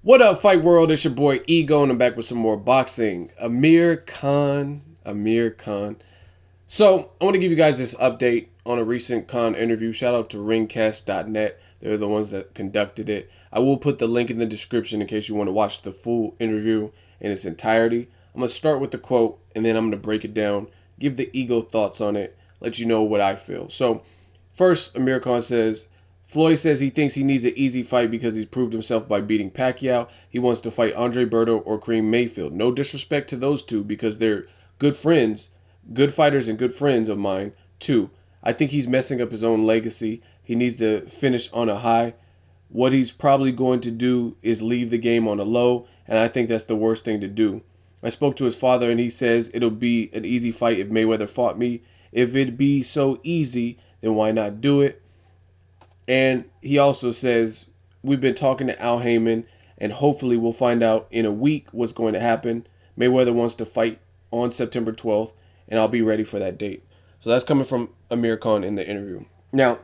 What up, Fight World? It's your boy Ego, and I'm back with some more boxing. Amir Khan. So, I want to give you guys this update on a recent Khan interview. Shout out to ringcast.net. They're the ones that conducted it. I will put the link in the description in case you want to watch the full interview in its entirety. I'm going to start with the quote, and then I'm going to break it down, give the Ego thoughts on it, let you know what I feel. So, first, Amir Khan says, Floyd says he thinks he needs an easy fight because he's proved himself by beating Pacquiao. He wants to fight Andre Berto or Kareem Mayfield. No disrespect to those two because they're good friends, good fighters and good friends of mine too. I think he's messing up his own legacy. He needs to finish on a high. What he's probably going to do is leave the game on a low, and I think that's the worst thing to do. I spoke to his father and he says it'll be an easy fight if Mayweather fought me. If it'd be so easy, then why not do it? And he also says, we've been talking to Al HAYMON, and hopefully we'll find out in a week what's going to happen. Mayweather wants to fight on September 12th, and I'll be ready for that date. So that's coming from Amir Khan in the interview. Now,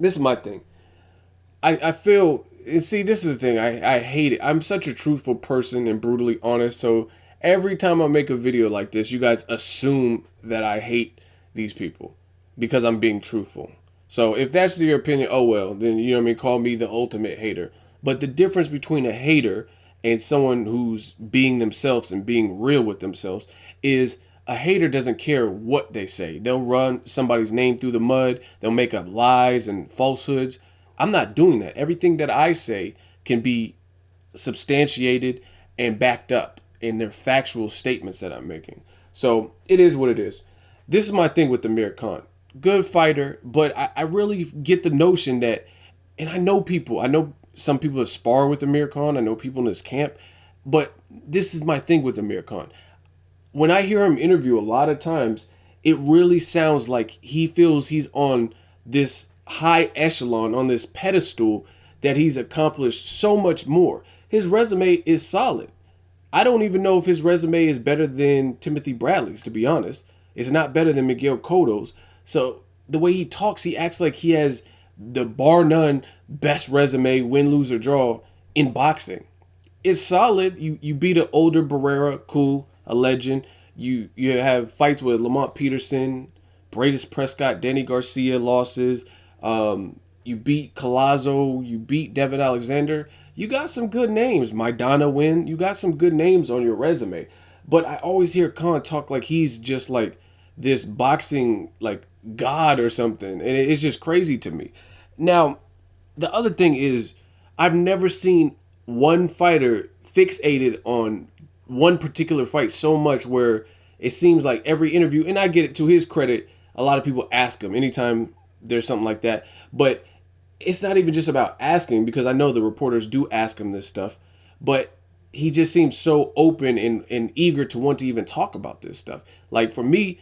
this is my thing. I feel, and see, this is the thing. I hate it. I'm such a truthful person and brutally honest. So every time I make a video like this, you guys assume that I hate these people because I'm being truthful. So if that's your opinion, oh well, then you know what I mean, call me the ultimate hater. But the difference between a hater and someone who's being themselves and being real with themselves is a hater doesn't care what they say. They'll run somebody's name through the mud. They'll make up lies and falsehoods. I'm not doing that. Everything that I say can be substantiated and backed up in their factual statements that I'm making. So it is what it is. This is my thing with Amir Khan. Good fighter, but I really get the notion that, and I know some people that spar with Amir Khan, I know people in his camp, but this is my thing with Amir Khan. When I hear him interview a lot of times, it really sounds like he feels he's on this high echelon, on this pedestal, that he's accomplished so much more. His resume is solid. I don't even know if his resume is better than Timothy Bradley's, to be honest. It's not better than Miguel Cotto's. So the way he talks, he acts like he has the bar none best resume, win, lose, or draw in boxing. It's solid. You beat an older Barrera, cool, a legend. You have fights with Lamont Peterson, Bradis Prescott, Danny Garcia losses. You beat Collazo, you beat Devin Alexander. You got some good names. Maidana win. You got some good names on your resume. But I always hear Khan talk like he's just like this boxing like god or something, and it's just crazy to me. Now, the other thing is, I've never seen one fighter fixated on one particular fight so much where it seems like every interview, and I get it, to his credit, a lot of people ask him anytime there's something like that, but it's not even just about asking, because I know the reporters do ask him this stuff, but he just seems so open and eager to want to even talk about this stuff. Like for me,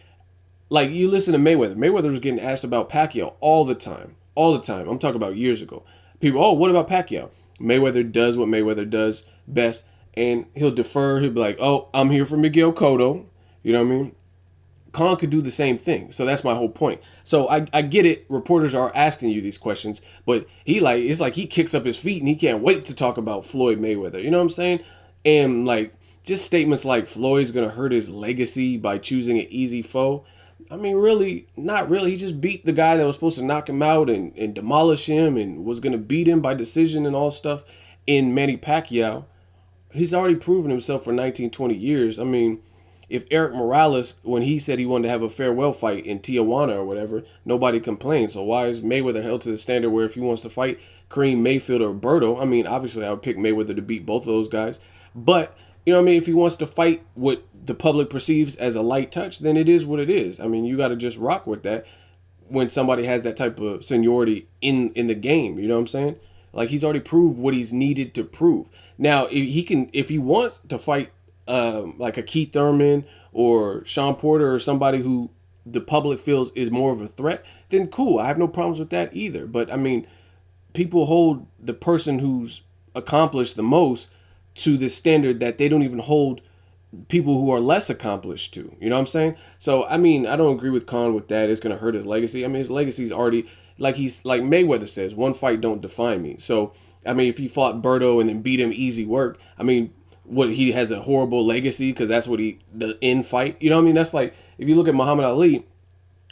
like you listen to Mayweather. Mayweather was getting asked about Pacquiao all the time. All the time. I'm talking about years ago. People, oh, what about Pacquiao? Mayweather does what Mayweather does best. And he'll defer. He'll be like, oh, I'm here for Miguel Cotto. You know what I mean? Khan could do the same thing. So that's my whole point. So I get it. Reporters are asking you these questions. But it's like he kicks up his feet and he can't wait to talk about Floyd Mayweather. You know what I'm saying? And like just statements like Floyd's going to hurt his legacy by choosing an easy foe. I mean, really, not really. He just beat the guy that was supposed to knock him out and demolish him and was going to beat him by decision and all stuff in Manny Pacquiao. He's already proven himself for 19, 20 years. I mean, if Eric Morales, when he said he wanted to have a farewell fight in Tijuana or whatever, nobody complained. So why is Mayweather held to the standard where if he wants to fight Kareem Mayfield or Berto, I mean, obviously I would pick Mayweather to beat both of those guys. But you know what I mean? If he wants to fight what the public perceives as a light touch, then it is what it is. I mean, you got to just rock with that when somebody has that type of seniority in the game. You know what I'm saying? Like he's already proved what he's needed to prove. Now, if he wants to fight like a Keith Thurman or Sean Porter or somebody who the public feels is more of a threat, then cool. I have no problems with that either. But I mean, people hold the person who's accomplished the most to the standard that they don't even hold people who are less accomplished to. You know what I'm saying? So, I mean, I don't agree with Khan with that. It's going to hurt his legacy. I mean, his legacy's already, like Mayweather says, one fight don't define me. So, I mean, if he fought Berto and then beat him easy work, I mean, what, he has a horrible legacy because that's what the end fight. You know what I mean? That's like, if you look at Muhammad Ali,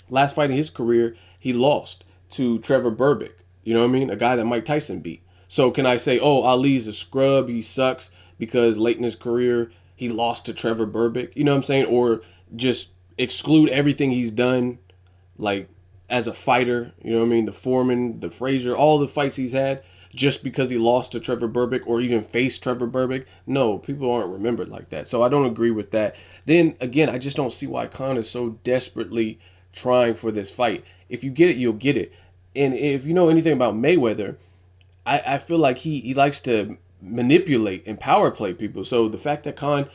last fight in his career, he lost to Trevor Berbick. You know what I mean? A guy that Mike Tyson beat. So can I say, oh, Ali's a scrub, he sucks because late in his career he lost to Trevor Berbick? You know what I'm saying? Or just exclude everything he's done, like as a fighter. You know what I mean? The Foreman, the Frazier, all the fights he's had, just because he lost to Trevor Berbick or even faced Trevor Berbick. No, people aren't remembered like that. So I don't agree with that. Then again, I just don't see why Khan is so desperately trying for this fight. If you get it, you'll get it. And if you know anything about Mayweather, I feel like he likes to manipulate and power play people. So the fact that Khan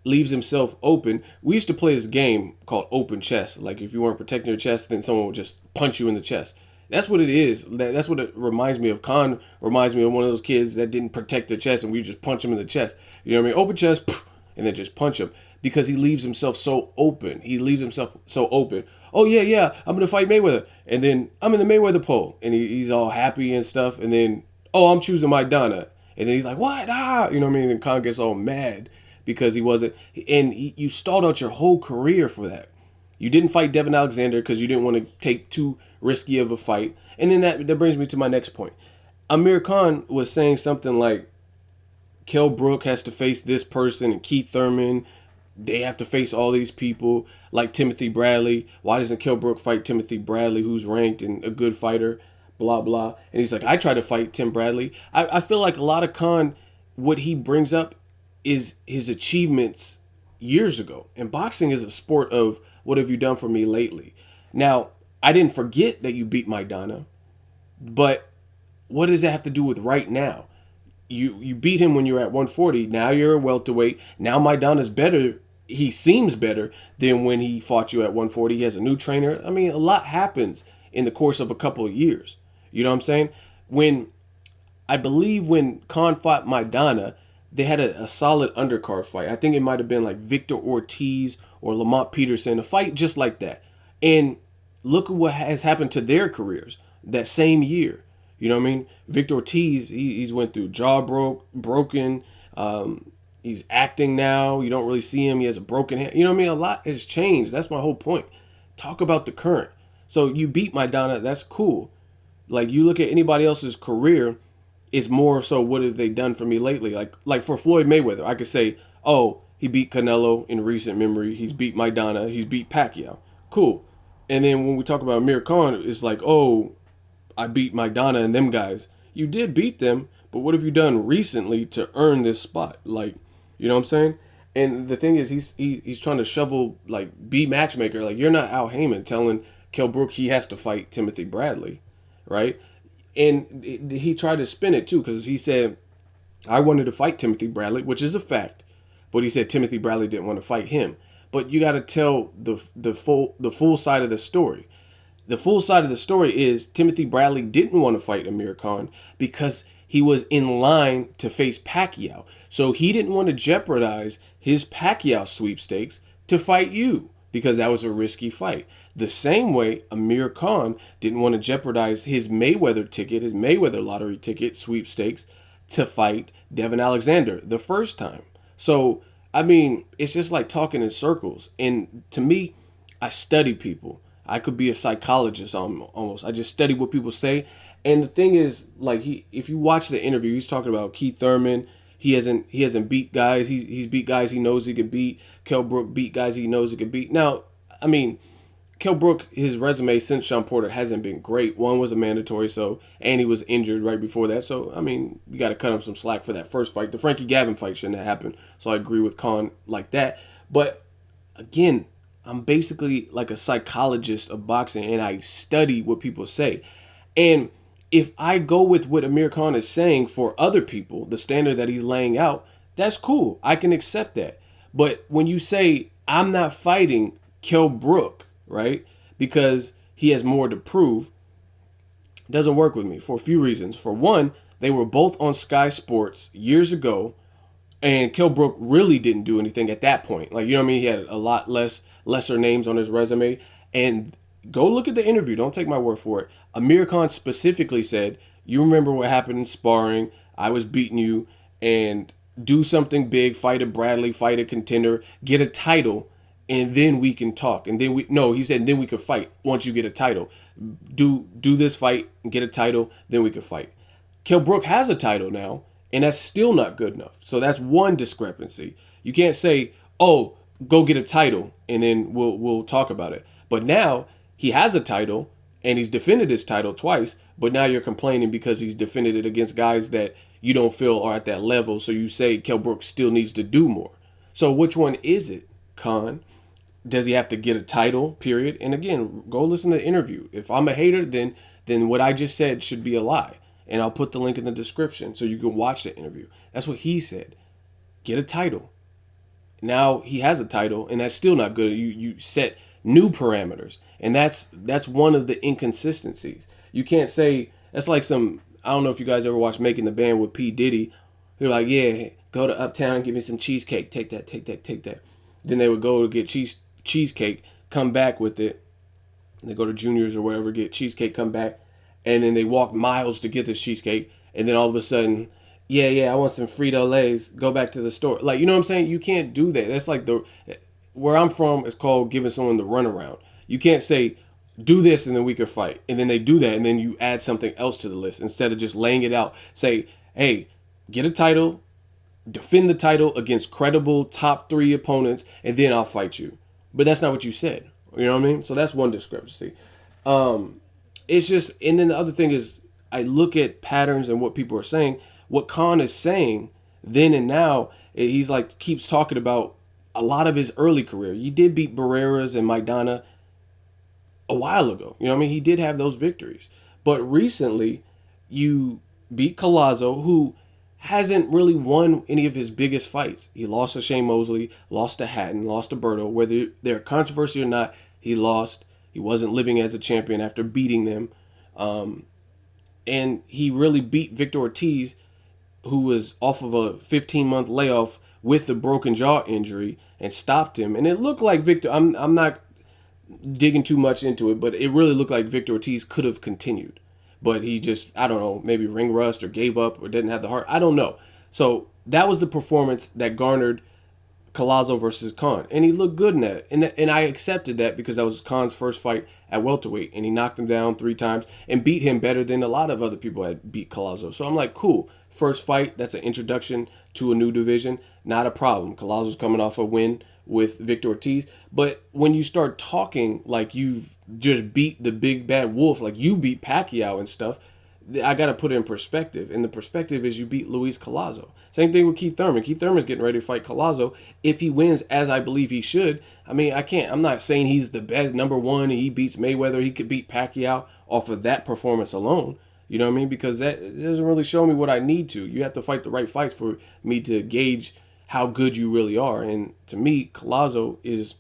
leaves himself open, we used to play this game called open chess. Like if you weren't protecting your chest, then someone would just punch you in the chest. That's what it is. That's what it reminds me of. Khan reminds me of one of those kids that didn't protect their chest and we just punch him in the chest. You know what I mean? Open chest, and then just punch him because he leaves himself so open. He leaves himself so open. Oh yeah, I'm gonna fight Mayweather, and then I'm in the Mayweather poll, and he's all happy and stuff, and then I'm choosing Maidana, and then he's like, what? You know what I mean? And Khan gets all mad because he wasn't, and you stalled out your whole career for that. You didn't fight Devin Alexander because you didn't want to take too risky of a fight, and then that brings me to my next point. Amir Khan was saying something like, Kell Brook has to face this person, and Keith Thurman, they have to face all these people like Timothy Bradley. Why doesn't Kell Brook fight Timothy Bradley, who's ranked and a good fighter? Blah, blah. And he's like, I try to fight Tim Bradley. I feel like a lot of Khan, what he brings up is his achievements years ago. And boxing is a sport of what have you done for me lately? Now, I didn't forget that you beat Maidana, but what does that have to do with right now? You beat him when you were at 140. Now you're a welterweight. Now Maidana's better. He seems better than when he fought you at 140. He has a new trainer. I mean, a lot happens in the course of a couple of years. You know what I'm saying? I believe when Khan fought Maidana, they had a solid undercard fight. I think it might have been like Victor Ortiz or Lamont Peterson, a fight just like that. And look at what has happened to their careers that same year. You know what I mean? Victor Ortiz, he's went through jaw broken. He's acting now. You don't really see him. He has a broken hand. You know what I mean? A lot has changed. That's my whole point. Talk about the current. So you beat Maidana. That's cool. Like you look at anybody else's career, it's more so what have they done for me lately? Like for Floyd Mayweather, I could say, oh, he beat Canelo in recent memory. He's beat Maidana. He's beat Pacquiao. Cool. And then when we talk about Amir Khan, it's like, oh, I beat Maidana and them guys. You did beat them, but what have you done recently to earn this spot? Like, you know what I'm saying? And the thing is, he's trying to shovel, like, be matchmaker. Like, you're not Al Heyman telling Kell Brook he has to fight Timothy Bradley, right? And he tried to spin it, too, because he said, I wanted to fight Timothy Bradley, which is a fact. But he said Timothy Bradley didn't want to fight him. But you got to tell the full side of the story. The full side of the story is Timothy Bradley didn't want to fight Amir Khan because he was in line to face Pacquiao. So he didn't want to jeopardize his Pacquiao sweepstakes to fight you because that was a risky fight. The same way Amir Khan didn't want to jeopardize his Mayweather ticket, his Mayweather lottery ticket sweepstakes to fight Devin Alexander the first time. So, I mean, it's just like talking in circles. And to me, I study people. I could be a psychologist almost. I just study what people say. And the thing is, like, if you watch the interview, he's talking about Keith Thurman. He hasn't beat guys. He's beat guys he knows he can beat. Kell Brook beat guys he knows he can beat. Now, I mean, Kell Brook, his resume since Sean Porter hasn't been great. One was a mandatory, and he was injured right before that. So, I mean, you got to cut him some slack for that first fight. The Frankie Gavin fight shouldn't have happened. So I agree with Khan like that. But again, I'm basically like a psychologist of boxing, and I study what people say. And if I go with what Amir Khan is saying for other people, the standard that he's laying out, that's cool. I can accept that. But when you say, I'm not fighting Kell Brook, right, because he has more to prove, it doesn't work with me for a few reasons. For one, they were both on Sky Sports years ago, and Kell Brook really didn't do anything at that point. Like, you know what I mean? He had a lot lesser names on his resume. And go look at the interview. Don't take my word for it. Amir Khan specifically said, You remember what happened in sparring. I was beating you, and do something big, fight a Bradley, fight a contender, get a title, and then we can talk. And then we no, he said then we could fight once you get a title. Do this fight and get a title, then we could fight. Kell Brook has a title now, and that's still not good enough. So that's one discrepancy. You can't say, "Oh, go get a title and then we'll talk about it." But now he has a title and he's defended his title twice, but now you're complaining because he's defended it against guys that you don't feel are at that level. So you say Kell Brook still needs to do more. So which one is it, Khan? Does he have to get a title? Period. And again, go listen to the interview. If I'm a hater, then what I just said should be a lie. And I'll put the link in the description so you can watch the interview. That's what he said. Get a title. Now he has a title, and that's still not good. You set new parameters, and that's one of the inconsistencies. You can't say that's like some. I don't know if you guys ever watched Making the Band with P Diddy. They're like, yeah, go to Uptown and give me some cheesecake. Take that, take that, take that. Then they would go to get cheesecake, come back with it. And they go to Junior's or wherever, get cheesecake, come back, and then they walk miles to get this cheesecake, and then all of a sudden, yeah, I want some Frito-Lays. Go back to the store. Like, you know what I'm saying? You can't do that. That's like where I'm from, it's called giving someone the runaround. You can't say, do this and then we could fight. And then they do that and then you add something else to the list instead of just laying it out. Say, hey, get a title, defend the title against credible top 3 opponents, and then I'll fight you. But that's not what you said. You know what I mean? So that's one discrepancy. It's just, and then the other thing is, I look at patterns and what people are saying. What Khan is saying then and now, he's like keeps talking about a lot of his early career. He did beat Barreras and Maidana a while ago. You know what I mean? He did have those victories. But recently, you beat Collazo, who hasn't really won any of his biggest fights. He lost to Shane Mosley, lost to Hatton, lost to Berto. Whether they're controversy or not, he lost. He wasn't living as a champion after beating them. And he really beat Victor Ortiz, who was off of a 15-month layoff with the broken jaw injury, and stopped him. And it looked like Victor, I'm not digging too much into it, but it really looked like Victor Ortiz could have continued. But he just, I don't know, maybe ring rust or gave up or didn't have the heart. I don't know. So that was the performance that garnered Collazo versus Khan. And he looked good in that. And I accepted that because that was Khan's first fight at welterweight. And he knocked him down 3 times and beat him better than a lot of other people had beat Collazo. So I'm like, cool. First fight, that's an introduction to a new division. Not a problem. Collazo's coming off a win with Victor Ortiz. But when you start talking like you've just beat the big bad wolf, like you beat Pacquiao and stuff, I got to put it in perspective. And the perspective is you beat Luis Collazo. Same thing with Keith Thurman. Keith Thurman's getting ready to fight Collazo. If he wins, as I believe he should, I mean, I'm not saying he's the best number one and he beats Mayweather. He could beat Pacquiao off of that performance alone. You know what I mean? Because that doesn't really show me what I need to. You have to fight the right fights for me to gauge how good you really are. And to me, Collazo is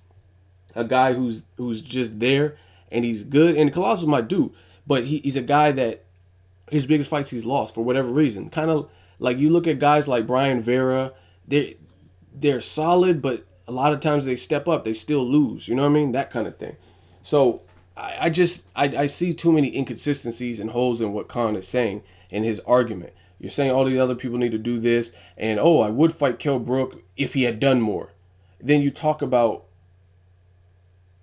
a guy who's just there and he's good. And Collazo's my dude, but he's a guy that his biggest fights he's lost for whatever reason. Kind of like you look at guys like Brian Vera, they're solid, but a lot of times they step up, they still lose. You know what I mean? That kind of thing. So I see too many inconsistencies and holes in what Khan is saying in his argument. You're saying all the other people need to do this, and I would fight Kell Brook if he had done more. Then you talk about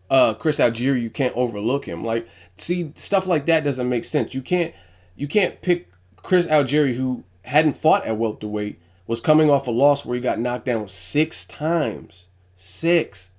Chris Algieri, you can't overlook him. Like, see, stuff like that doesn't make sense. You can't pick Chris Algieri, who hadn't fought at welterweight, was coming off a loss where he got knocked down 6 times. 6.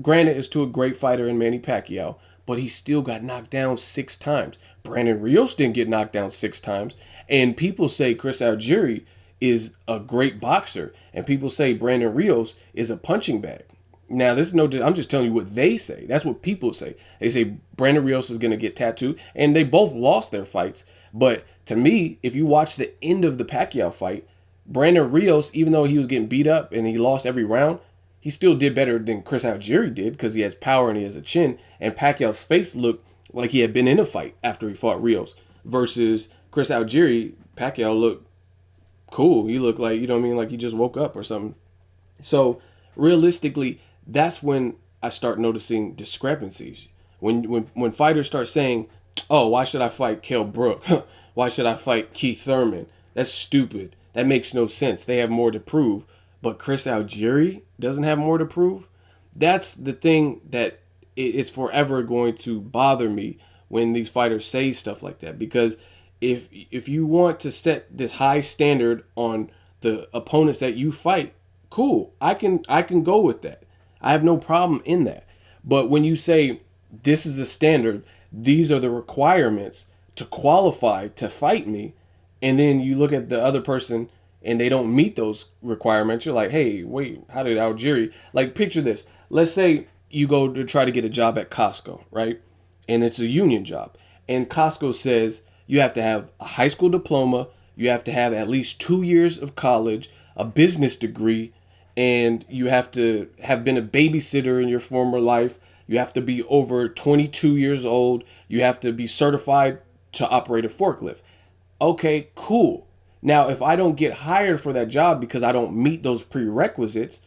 Granted, it's to a great fighter in Manny Pacquiao, but he still got knocked down 6 times. Brandon Rios didn't get knocked down 6 times. And people say Chris Algieri is a great boxer. And people say Brandon Rios is a punching bag. Now, this is I'm just telling you what they say. That's what people say. They say Brandon Rios is going to get tattooed. And they both lost their fights. But to me, if you watch the end of the Pacquiao fight, Brandon Rios, even though he was getting beat up and he lost every round, he still did better than Chris Algieri did because he has power and he has a chin. And Pacquiao's face looked like he had been in a fight after he fought Rios. Versus Chris Algieri, Pacquiao looked cool. He looked like, you know what I mean, like he just woke up or something. So realistically, that's when I start noticing discrepancies. When fighters start saying, oh, why should I fight Kell Brook? Why should I fight Keith Thurman? That's stupid. That makes no sense. They have more to prove. But Chris Algieri doesn't have more to prove? That's the thing that it's forever going to bother me when these fighters say stuff like that. Because if you want to set this high standard on the opponents that you fight, cool. I can go with that. I have no problem in that. But when you say this is the standard, these are the requirements to qualify to fight me, and then you look at the other person and they don't meet those requirements, you're like, hey, wait, how did Algieri? Like, picture this. Let's say you go to try to get a job at Costco, right? And it's a union job. And Costco says you have to have a high school diploma, you have to have at least 2 years of college, a business degree, and you have to have been a babysitter in your former life. You have to be over 22 years old. You have to be certified to operate a forklift. Okay, cool. Now, if I don't get hired for that job because I don't meet those prerequisites,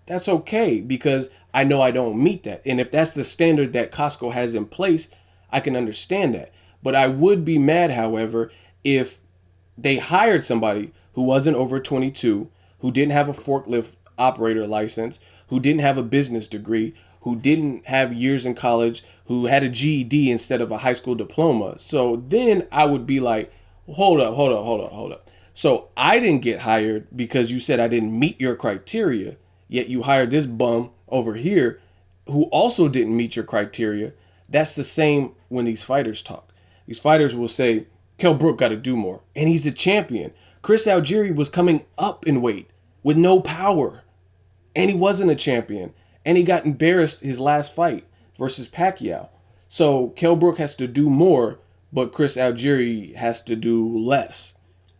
that's okay because I know I don't meet that. And if that's the standard that Costco has in place, I can understand that. But I would be mad, however, if they hired somebody who wasn't over 22, who didn't have a forklift operator license, who didn't have a business degree, who didn't have years in college, who had a GED instead of a high school diploma. So then I would be like, hold up. So I didn't get hired because you said I didn't meet your criteria, yet you hired this bum over here who also didn't meet your criteria. That's the same when these fighters talk. These fighters will say, Kell Brook got to do more. And he's the champion. Chris Algieri was coming up in weight with no power. And he wasn't a champion. And he got embarrassed his last fight versus Pacquiao. So Kell Brook has to do more, but Chris Algieri has to do less.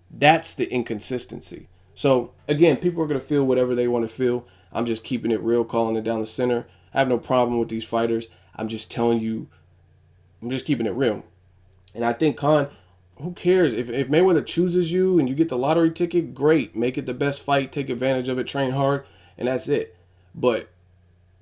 That's the inconsistency. So again, people are going to feel whatever they want to feel. I'm just keeping it real, calling it down the center. I have no problem with these fighters. I'm just telling you, I'm just keeping it real. And I think Khan, who cares? If Mayweather chooses you and you get the lottery ticket, great. Make it the best fight. Take advantage of it. Train hard. And that's it. But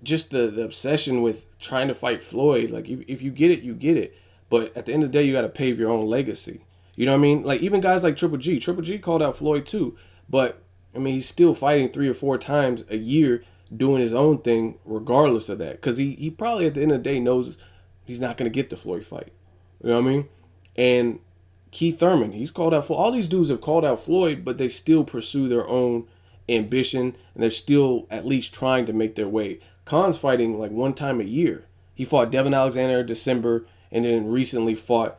just the obsession with trying to fight Floyd, like if you get it, you get it. But at the end of the day, you got to pave your own legacy. You know what I mean? Like even guys like Triple G. Triple G called out Floyd too. But I mean, he's still fighting 3 or 4 times a year doing his own thing regardless of that. Because he probably at the end of the day knows he's not going to get the Floyd fight. You know what I mean? And Keith Thurman, he's called out Floyd. All these dudes have called out Floyd, but they still pursue their own ambition. And they're still at least trying to make their way. Khan's fighting like 1 time a year. He fought Devin Alexander in December and then recently fought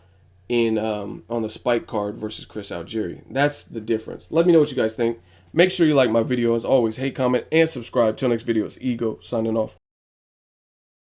in on the Spike card versus Chris Algieri. That's the difference. Let me know what you guys think. Make sure you like my video. As always, hate, comment, and subscribe. Till next video, it's Ego signing off.